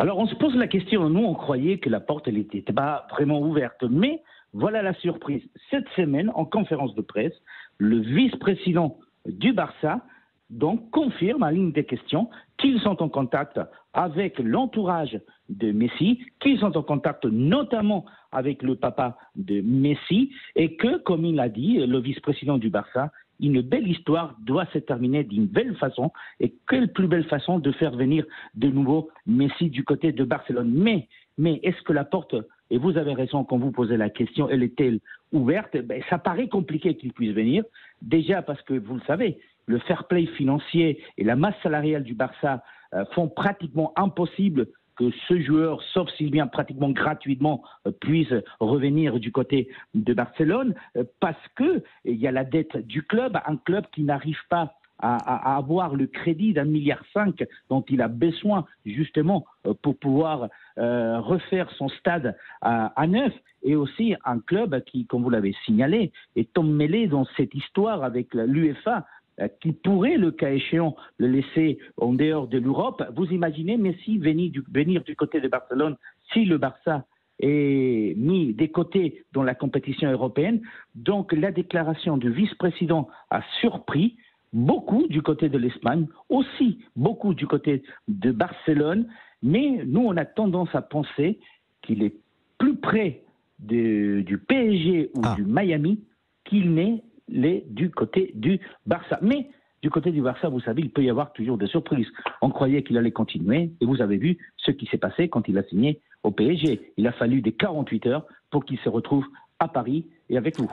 Alors on se pose la question, nous on croyait que la porte elle était pas vraiment ouverte, mais voilà la surprise. Cette semaine, en conférence de presse, le vice-président du Barça donc confirme à l'une des questions qu'ils sont en contact avec l'entourage de Messi, qu'ils sont en contact notamment avec le papa de Messi et que, comme il l'a dit, le vice-président du Barça, une belle histoire doit se terminer d'une belle façon. Et quelle plus belle façon de faire venir de nouveau Messi du côté de Barcelone. Mais est-ce que la porte, et vous avez raison quand vous posez la question, elle est-elle ouverte? Ça paraît compliqué qu'il puisse venir. Déjà parce que, vous le savez, le fair play financier et la masse salariale du Barça font pratiquement impossible que ce joueur, sauf s'il vient pratiquement gratuitement, puisse revenir du côté de Barcelone, parce qu'il y a la dette du club, un club qui n'arrive pas à avoir le crédit d'1,5 milliard dont il a besoin justement pour pouvoir refaire son stade à neuf, et aussi un club qui, comme vous l'avez signalé, est emmêlé dans cette histoire avec l'UEFA, qui pourrait, le cas échéant, le laisser en dehors de l'Europe. Vous imaginez Messi venir du côté de Barcelone si le Barça est mis des côtés dans la compétition européenne. Donc la déclaration du vice-président a surpris beaucoup du côté de l'Espagne, aussi beaucoup du côté de Barcelone, mais nous on a tendance à penser qu'il est plus près du PSG ou du Miami qu'il n'est du côté du Barça. Mais du côté du Barça, vous savez, il peut y avoir toujours des surprises. On croyait qu'il allait continuer, et vous avez vu ce qui s'est passé quand il a signé au PSG. Il a fallu des 48 heures pour qu'il se retrouve à Paris et avec nous.